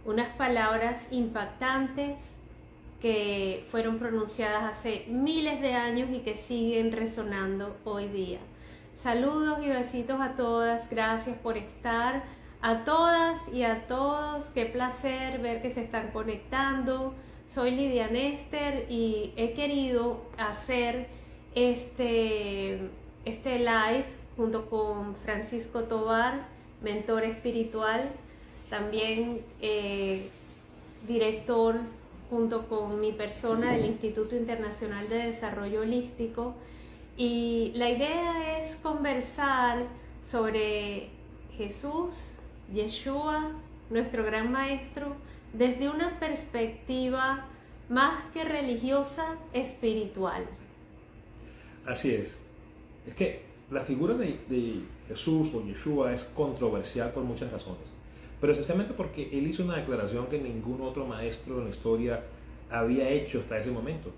unas palabras impactantes que fueron pronunciadas hace miles de años y que siguen resonando hoy día. Saludos y besitos a todas, gracias por estar, a todas y a todos, qué placer ver que se están conectando. Soy Lidia Nester y he querido hacer este live junto con Francisco Tovar, mentor espiritual, también director junto con mi persona del Instituto Internacional de Desarrollo Holístico, y la idea es conversar sobre Jesús, Yeshua, nuestro gran maestro, desde una perspectiva más que religiosa, espiritual. Así es. Es que la figura de Jesús o Yeshua es controversial por muchas razones, pero esencialmente porque él hizo una declaración que ningún otro maestro en la historia había hecho hasta ese momento.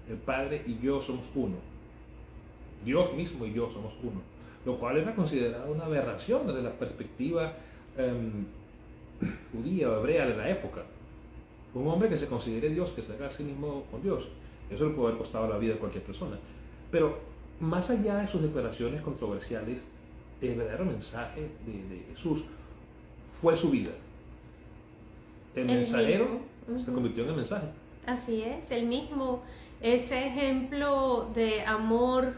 El Padre y yo somos uno. Dios mismo y yo somos uno. Lo cual era considerado una aberración desde la perspectiva judía o hebrea de la época. Un hombre que se considere Dios, que se haga a sí mismo con Dios, eso le puede haber costado la vida de cualquier persona. Pero más allá de sus declaraciones controversiales, el verdadero mensaje de Jesús fue su vida. El mensajero se convirtió en el mensaje. Así es, el mismo, ese ejemplo de amor,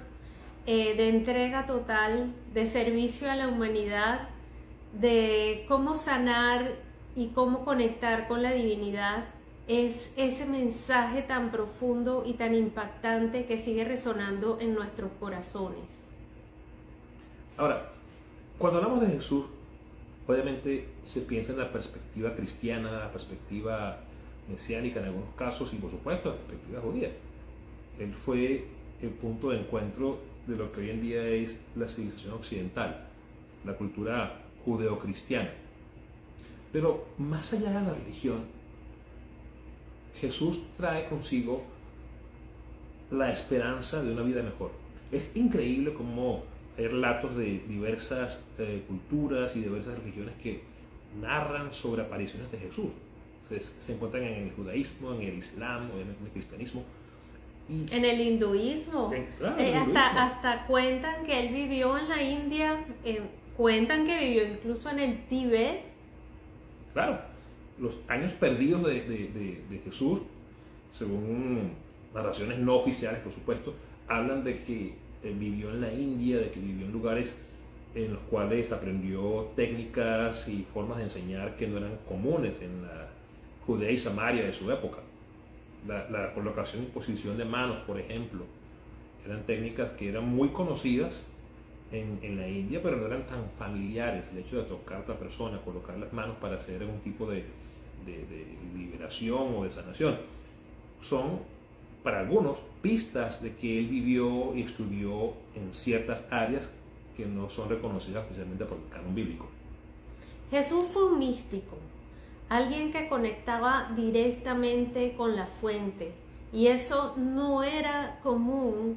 de entrega total, de servicio a la humanidad, de cómo sanar y cómo conectar con la divinidad, es ese mensaje tan profundo y tan impactante que sigue resonando en nuestros corazones. Ahora, cuando hablamos de Jesús, obviamente se piensa en la perspectiva cristiana, la perspectiva mesiánica en algunos casos y por supuesto la perspectiva judía. Él fue el punto de encuentro de lo que hoy en día es la civilización occidental, la cultura judeocristiana. Pero más allá de la religión, Jesús trae consigo la esperanza de una vida mejor. Es increíble cómo hay relatos de diversas culturas y diversas religiones que narran sobre apariciones de Jesús. Se encuentran en el judaísmo, en el islam, obviamente en el cristianismo. Y en el hinduismo. Hasta cuentan que él vivió en la India, cuentan que vivió incluso en el Tíbet. Claro, los años perdidos de Jesús, según narraciones no oficiales, por supuesto, hablan de que vivió en la India, de que vivió en lugares en los cuales aprendió técnicas y formas de enseñar que no eran comunes en la Judea y Samaria de su época. La colocación y posición de manos, por ejemplo, eran técnicas que eran muy conocidas en la India, pero no eran tan familiares. El hecho de tocar a otra persona, colocar las manos para hacer algún tipo de liberación o de sanación, son para algunos pistas de que él vivió y estudió en ciertas áreas que no son reconocidas oficialmente por el canon bíblico. Jesús fue un místico, alguien que conectaba directamente con la fuente, y eso no era común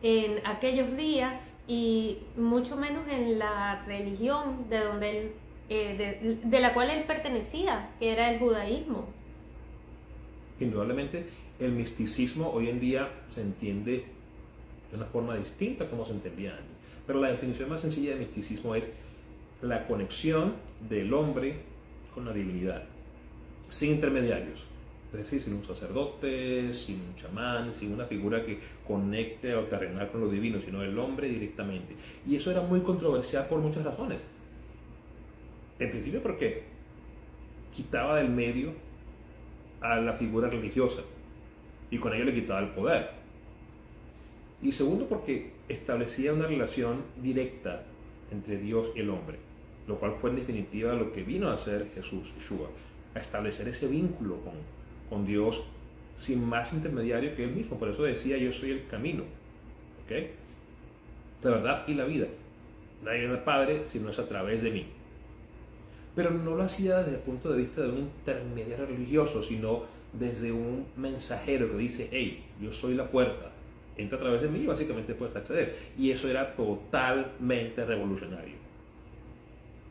en aquellos días y mucho menos en la religión de donde él, de la cual él pertenecía, que era el judaísmo. Indudablemente el misticismo hoy en día se entiende de una forma distinta como se entendía antes, pero la definición más sencilla de misticismo es la conexión del hombre con la divinidad, sin intermediarios, es decir, sin un sacerdote, sin un chamán, sin una figura que conecte a lo terrenal con lo divino, sino el hombre directamente. Y eso era muy controversial por muchas razones. En principio porque quitaba del medio a la figura religiosa y con ello le quitaba el poder. Y segundo porque establecía una relación directa entre Dios y el hombre, lo cual fue en definitiva lo que vino a hacer Jesús, Yeshua, a establecer ese vínculo con Dios sin más intermediario que él mismo. Por eso decía: yo soy el camino, ¿okay?, la verdad y la vida. Nadie viene al Padre si no es a través de mí. Pero no lo hacía desde el punto de vista de un intermediario religioso, sino desde un mensajero que dice: hey, yo soy la puerta, entra a través de mí y básicamente puedes acceder. Y eso era totalmente revolucionario.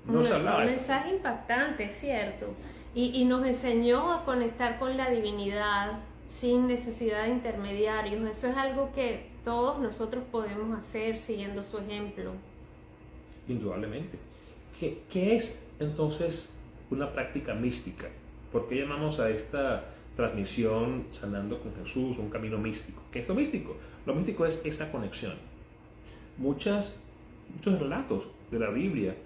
No se hablaba Un de eso. mensaje impactante, ¿cierto? Y nos enseñó a conectar con la divinidad sin necesidad de intermediarios. Eso es algo que todos nosotros podemos hacer siguiendo su ejemplo. Indudablemente. ¿Qué es entonces una práctica mística? ¿Por qué llamamos a esta transmisión Sanando con Jesús un camino místico? ¿Qué es lo místico? Lo místico es esa conexión. Muchos relatos de la Biblia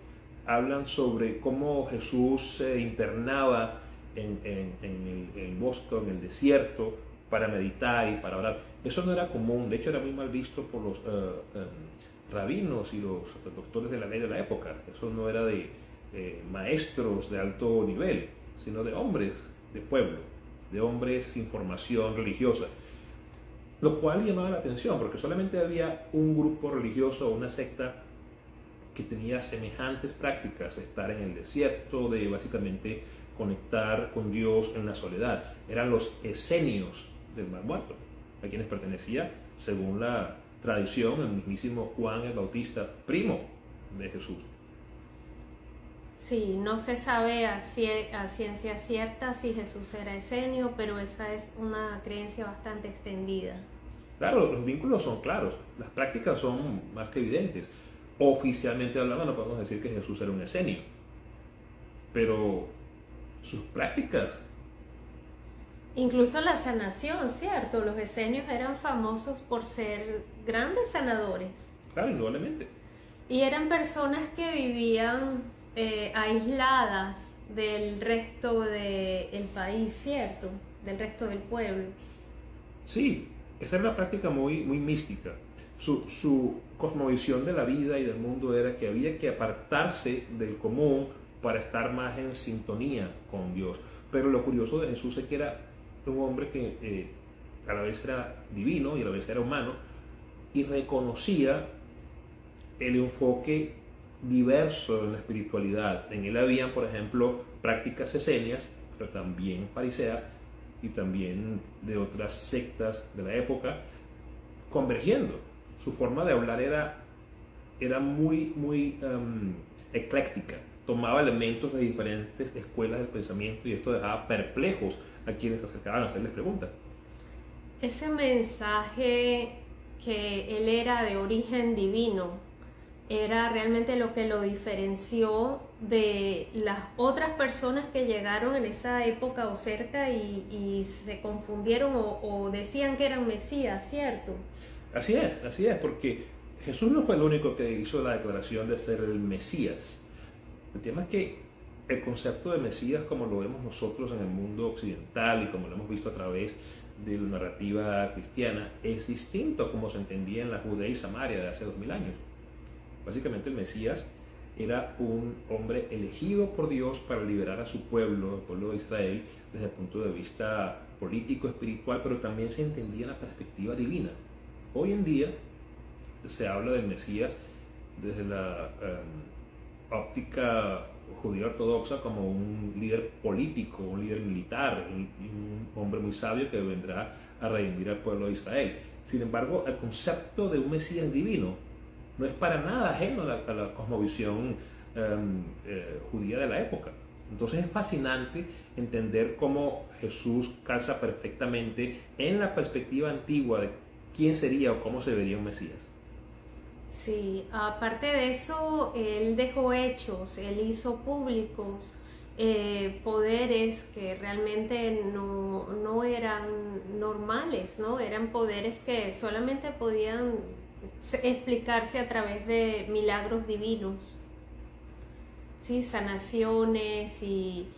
hablan sobre cómo Jesús se internaba en el bosque, en el desierto, para meditar y para orar. Eso no era común, de hecho era muy mal visto por los rabinos y los doctores de la ley de la época. Eso no era de maestros de alto nivel, sino de hombres de pueblo, de hombres sin formación religiosa. Lo cual llamaba la atención, porque solamente había un grupo religioso o una secta que tenía semejantes prácticas, estar en el desierto, de básicamente conectar con Dios en la soledad. Eran los esenios del Mar Muerto, a quienes pertenecía, según la tradición, el mismísimo Juan el Bautista, primo de Jesús. Sí, no se sabe a ciencia cierta si Jesús era esenio, pero esa es una creencia bastante extendida. Claro, los vínculos son claros, las prácticas son más que evidentes. Oficialmente hablando, no podemos decir que Jesús era un esenio, pero sus prácticas. Incluso la sanación, ¿cierto? Los esenios eran famosos por ser grandes sanadores. Claro, indudablemente. Y eran personas que vivían aisladas del resto del país, ¿cierto? Del resto del pueblo. Sí, esa era una práctica muy mística. Su cosmovisión de la vida y del mundo era que había que apartarse del común para estar más en sintonía con Dios. Pero lo curioso de Jesús es que era un hombre que a la vez era divino y a la vez era humano, y reconocía el enfoque diverso en la espiritualidad. En él habían, por ejemplo, prácticas esenias, pero también fariseas y también de otras sectas de la época, convergiendo. Su forma de hablar era muy ecléctica. Tomaba elementos de diferentes escuelas del pensamiento y esto dejaba perplejos a quienes se acercaban a hacerles preguntas. Ese mensaje que él era de origen divino era realmente lo que lo diferenció de las otras personas que llegaron en esa época o cerca y se confundieron o decían que eran Mesías, ¿cierto? Así es, porque Jesús no fue el único que hizo la declaración de ser el Mesías. El tema es que el concepto de Mesías, como lo vemos nosotros en el mundo occidental y como lo hemos visto a través de la narrativa cristiana, es distinto a como se entendía en la Judea y Samaria de hace 2000 años. Básicamente el Mesías era un hombre elegido por Dios para liberar a su pueblo, el pueblo de Israel, desde el punto de vista político, espiritual, pero también se entendía en la perspectiva divina. Hoy en día se habla del Mesías desde la óptica judía ortodoxa como un líder político, un líder militar, un hombre muy sabio que vendrá a redimir al pueblo de Israel. Sin embargo, el concepto de un Mesías divino no es para nada ajeno a la cosmovisión judía de la época. Entonces es fascinante entender cómo Jesús calza perfectamente en la perspectiva antigua de quién sería o cómo se vería un Mesías. Sí, aparte de eso, él dejó hechos, él hizo públicos poderes que realmente no eran normales, ¿no? Eran poderes que solamente podían explicarse a través de milagros divinos, ¿sí? Sanaciones y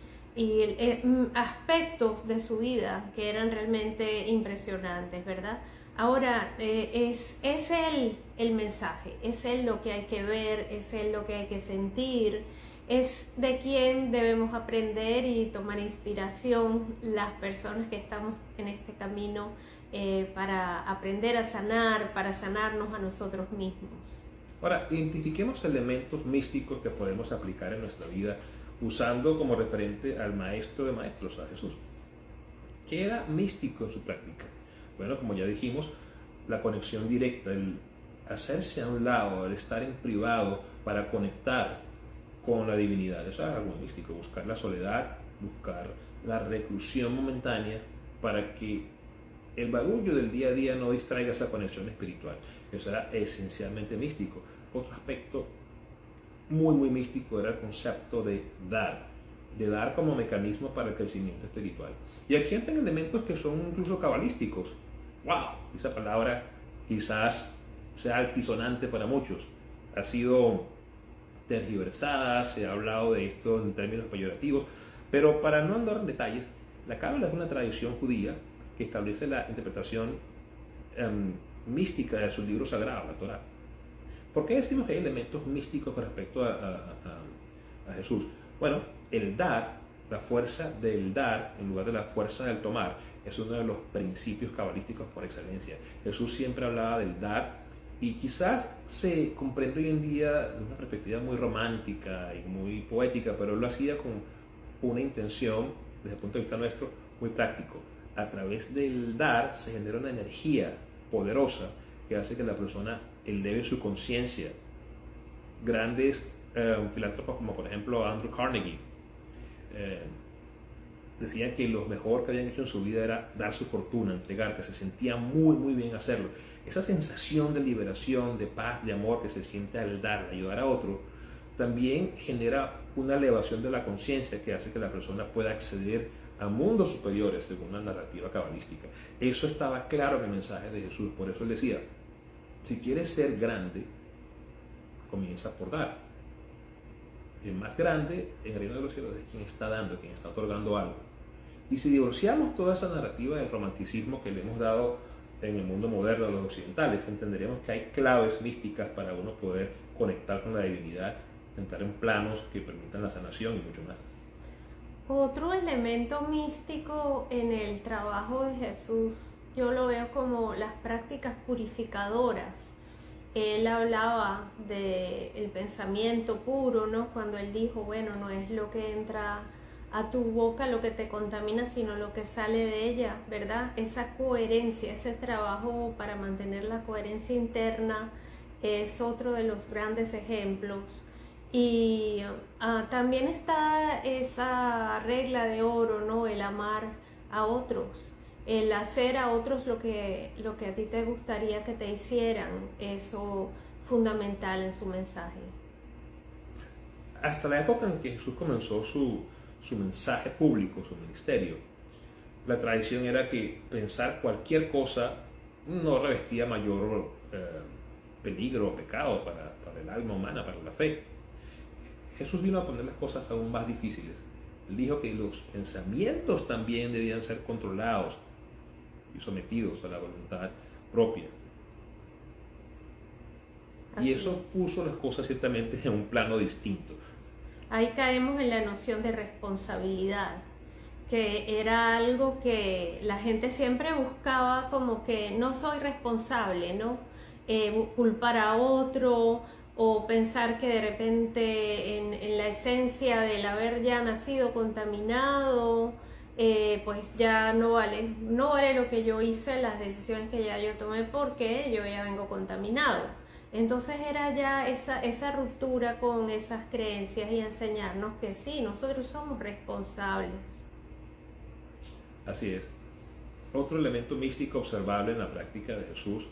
aspectos de su vida que eran realmente impresionantes, ¿verdad? Ahora, es él el mensaje, es él lo que hay que ver, es él lo que hay que sentir, es de quien debemos aprender y tomar inspiración las personas que estamos en este camino para aprender a sanar, para sanarnos a nosotros mismos. Ahora, identifiquemos elementos místicos que podemos aplicar en nuestra vida usando como referente al maestro de maestros, a Jesús. ¿Qué era místico en su práctica? Bueno, como ya dijimos, la conexión directa, el hacerse a un lado, el estar en privado para conectar con la divinidad. Eso es algo místico, buscar la soledad, buscar la reclusión momentánea para que el bagullo del día a día no distraiga esa conexión espiritual. Eso era esencialmente místico. Otro aspecto muy místico era el concepto de dar como mecanismo para el crecimiento espiritual. Y aquí entran elementos que son incluso cabalísticos. ¡Wow! Esa palabra quizás sea altisonante para muchos. Ha sido tergiversada, se ha hablado de esto en términos peyorativos, pero para no andar en detalles, la cábala es una tradición judía que establece la interpretación mística de su libro sagrado, la Torá. ¿Por qué decimos que hay elementos místicos con respecto a Jesús? Bueno, el dar, la fuerza del dar en lugar de la fuerza del tomar, es uno de los principios cabalísticos por excelencia. Jesús siempre hablaba del dar y quizás se comprende hoy en día de una perspectiva muy romántica y muy poética, pero él lo hacía con una intención, desde el punto de vista nuestro, muy práctico. A través del dar se genera una energía poderosa que hace que la persona eleve su conciencia. Grandes filántropos como por ejemplo Andrew Carnegie decían que lo mejor que habían hecho en su vida era dar su fortuna, entregar, que se sentía muy bien hacerlo. Esa sensación de liberación, de paz, de amor que se siente al dar, al ayudar a otro, también genera una elevación de la conciencia que hace que la persona pueda acceder a mundos superiores según una narrativa cabalística. Eso estaba claro en el mensaje de Jesús. Por eso él decía, si quieres ser grande, comienza por dar. El más grande en el reino de los cielos es quien está dando, quien está otorgando algo. Y si divorciamos toda esa narrativa del romanticismo que le hemos dado en el mundo moderno a los occidentales, entenderíamos que hay claves místicas para uno poder conectar con la divinidad, entrar en planos que permitan la sanación y mucho más. Otro elemento místico en el trabajo de Jesús, yo lo veo como las prácticas purificadoras. Él hablaba del pensamiento puro, ¿no? Cuando él dijo, bueno, no es lo que entra a tu boca lo que te contamina, sino lo que sale de ella, ¿verdad? Esa coherencia, ese trabajo para mantener la coherencia interna es otro de los grandes ejemplos. Y también está esa regla de oro, ¿no? El amar a otros, el hacer a otros lo que a ti te gustaría que te hicieran, eso fundamental en su mensaje. Hasta la época en que Jesús comenzó su mensaje público, su ministerio, la tradición era que pensar cualquier cosa no revestía mayor peligro o pecado para el alma humana, para la fe. Jesús vino a poner las cosas aún más difíciles. Él dijo que los pensamientos también debían ser controlados y sometidos a la voluntad propia. Y eso puso las cosas ciertamente en un plano distinto. Ahí caemos en la noción de responsabilidad, que era algo que la gente siempre buscaba, como que no soy responsable, ¿no? Culpar a otro o pensar que de repente en la esencia del haber ya nacido contaminado, pues ya no vale lo que yo hice, las decisiones que ya yo tomé, porque yo ya vengo contaminado. Entonces era ya esa ruptura con esas creencias y enseñarnos que sí, nosotros somos responsables. Así es. Otro elemento místico observable en la práctica de Jesús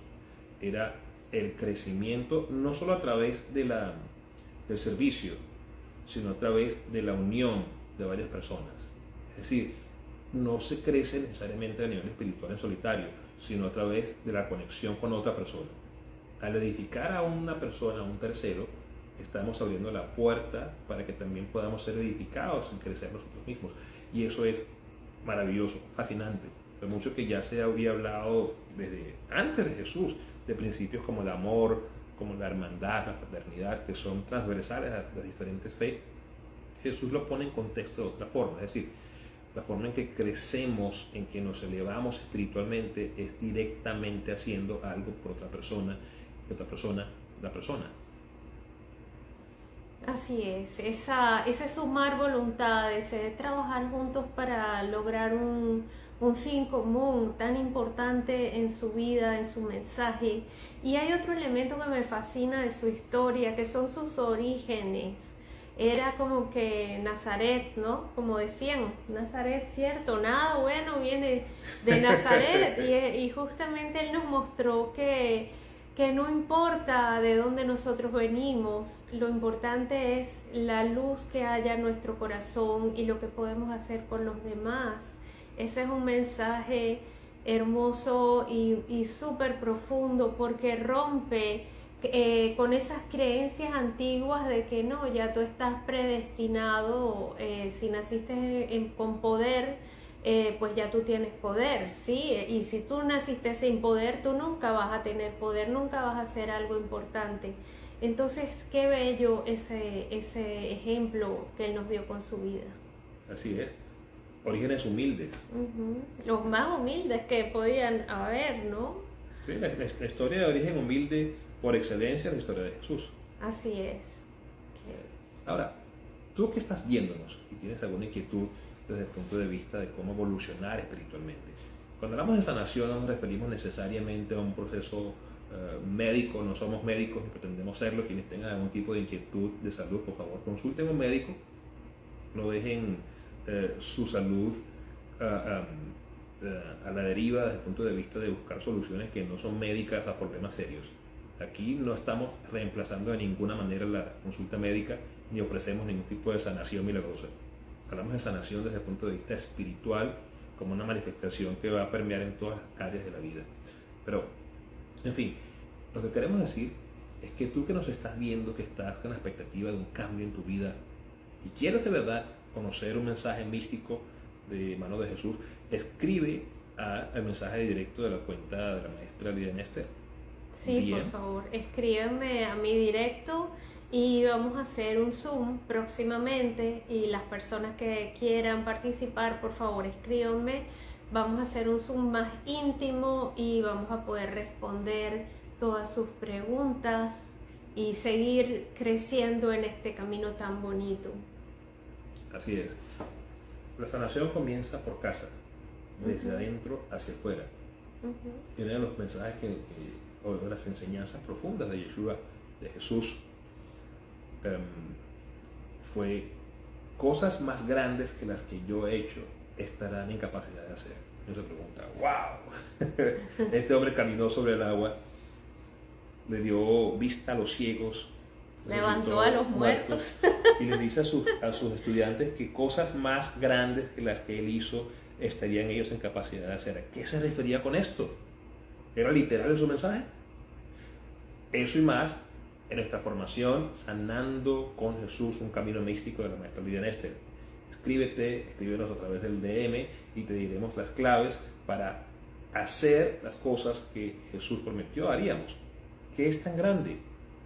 era el crecimiento, no solo a través del servicio, sino a través de la unión de varias personas. Es decir, no se crece necesariamente a nivel espiritual en solitario, sino a través de la conexión con otra persona. Al edificar a una persona, a un tercero, estamos abriendo la puerta para que también podamos ser edificados y crecer nosotros mismos. Y eso es maravilloso, fascinante. Hay mucho que ya se había hablado desde antes de Jesús, de principios como el amor, como la hermandad, la fraternidad, que son transversales a las diferentes fe. Jesús lo pone en contexto de otra forma, es decir, la forma en que crecemos, en que nos elevamos espiritualmente, es directamente haciendo algo por otra persona, la persona. Así es, ese sumar voluntades, ese trabajar juntos para lograr un fin común tan importante en su vida, en su mensaje. Y hay otro elemento que me fascina de su historia, que son sus orígenes. era como que Nazaret, ¿no? Como decían, Nazaret, cierto, nada bueno viene de Nazaret. Y justamente Él nos mostró que no importa de dónde nosotros venimos, lo importante es la luz que haya en nuestro corazón y lo que podemos hacer con los demás. Ese es un mensaje hermoso y súper profundo, porque rompe con esas creencias antiguas de que no, ya tú estás predestinado, si naciste con poder, pues ya tú tienes poder, ¿sí? Y si tú naciste sin poder, tú nunca vas a tener poder, nunca vas a hacer algo importante. Entonces, qué bello ese ejemplo que Él nos dio con su vida. Así es. Orígenes humildes. Los más humildes que podían haber, ¿no? Sí, la historia de origen humilde por excelencia es la historia de Jesús. Así es. Ahora, tú que estás viéndonos y tienes alguna inquietud desde el punto de vista de cómo evolucionar espiritualmente. Cuando hablamos de sanación no nos referimos necesariamente a un proceso médico, no somos médicos ni pretendemos serlo. Quienes tengan algún tipo de inquietud de salud, por favor, consulten a un médico, no dejen su salud a la deriva desde el punto de vista de buscar soluciones que no son médicas a problemas serios. Aquí no estamos reemplazando de ninguna manera la consulta médica ni ofrecemos ningún tipo de sanación milagrosa. Hablamos de sanación desde el punto de vista espiritual como una manifestación que va a permear en todas las áreas de la vida. Pero, en fin, lo que queremos decir es que tú que nos estás viendo, que estás con la expectativa de un cambio en tu vida y quieres de verdad conocer un mensaje místico de mano de Jesús, escribe al mensaje directo de la cuenta de la maestra Lidia Nester. Sí, bien. Por favor, escríbeme a mi directo y vamos a hacer un Zoom próximamente, y las personas que quieran participar, por favor, escríbanme. Vamos a hacer un Zoom más íntimo y vamos a poder responder todas sus preguntas y seguir creciendo en este camino tan bonito. Así es. La sanación comienza por casa, desde adentro hacia afuera. Y uno de los mensajes o de las enseñanzas profundas de Yeshua, de Jesús, fue: cosas más grandes que las que yo he hecho estarán en capacidad de hacer. Uno se pregunta, wow, este hombre caminó sobre el agua, le dio vista a los ciegos, levantó a los muertos y les dice a sus estudiantes que cosas más grandes que las que él hizo estarían ellos en capacidad de hacer. ¿A qué se refería con esto? ¿Era literal en su mensaje? Eso y más en nuestra formación Sanando con Jesús, un camino místico de la maestra Lidia Nester. Escríbenos a través del DM y te diremos las claves para hacer las cosas que Jesús prometió haríamos. ¿Qué es tan grande?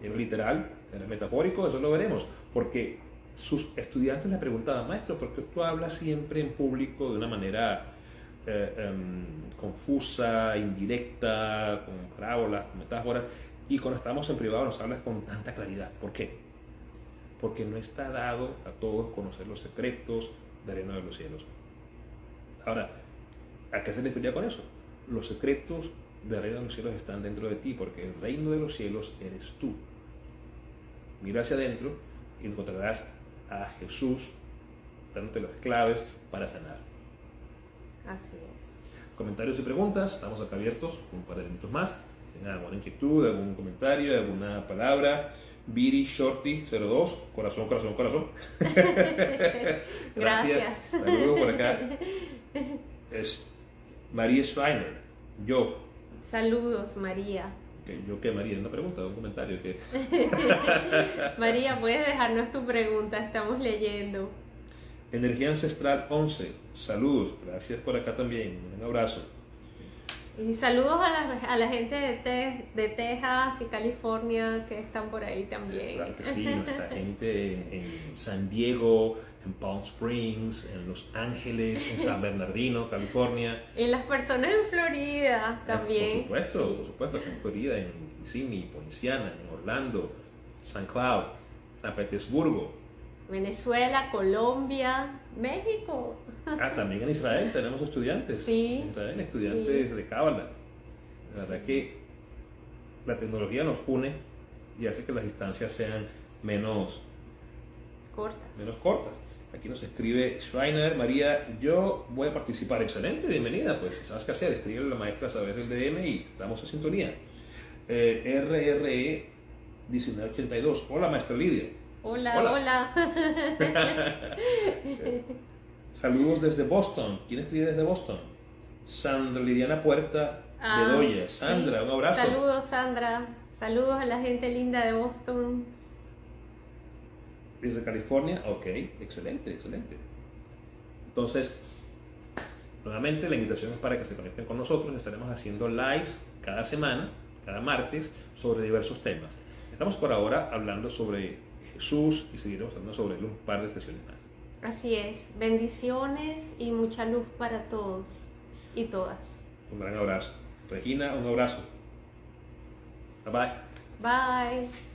¿Era literal? ¿Era metafórico? Eso lo veremos, porque sus estudiantes le preguntaban: maestro, ¿por qué tú hablas siempre en público de una manera confusa, indirecta, con parábolas, con metáforas, y cuando estamos en privado nos hablas con tanta claridad? ¿Por qué? Porque no está dado a todos conocer los secretos del reino de los cielos. Ahora, ¿a qué se refería con eso? Los secretos del reino de los cielos están dentro de ti, porque el reino de los cielos eres tú. Mira hacia adentro y encontrarás a Jesús dándote las claves para sanar. Así es. Comentarios y preguntas, estamos acá abiertos un par de minutos más. Tengan alguna inquietud, algún comentario, alguna palabra. Viri Shorty 02, corazón. Gracias. Saludos por acá. Es María Schreiner. Yo. Saludos, María. ¿Yo qué, María? ¿Una pregunta o un comentario? ¿Qué? María, puedes dejarnos tu pregunta, estamos leyendo. Energía Ancestral 11, saludos, gracias por acá también, un abrazo. Y saludos a la gente de Texas y California que están por ahí también. Claro que sí, nuestra gente en San Diego, en Palm Springs, en Los Ángeles, en San Bernardino, California. Y las personas en Florida también. Por supuesto, aquí en Florida, en Kissimmee, Poinciana, en Orlando, San Cloud, San Petersburgo. Venezuela, Colombia, México. También en Israel tenemos estudiantes. Sí. En Israel, estudiantes de Cábala. La verdad que la tecnología nos une y hace que las distancias sean menos Menos cortas. Aquí nos escribe Schreiner, María, yo voy a participar. Excelente, bienvenida. Pues, ¿sabes qué hacer? Escríbele a la maestra a través del DM y estamos en sintonía. RRE 1982. Hola, maestra Lidia. Hola. Saludos desde Boston. ¿Quién escribe desde Boston? Sandra Liliana Puerta Bedoya. Sandra, sí. Un abrazo. Saludos, Sandra. Saludos a la gente linda de Boston. Desde California, ok, excelente. Entonces, nuevamente la invitación es para que se conecten con nosotros. Estaremos haciendo lives cada semana, cada martes, sobre diversos temas. Estamos por ahora hablando sobre Jesús y seguiremos hablando sobre él un par de sesiones más. Así es, bendiciones y mucha luz para todos y todas. Un gran abrazo. Regina, un abrazo. Bye bye. Bye.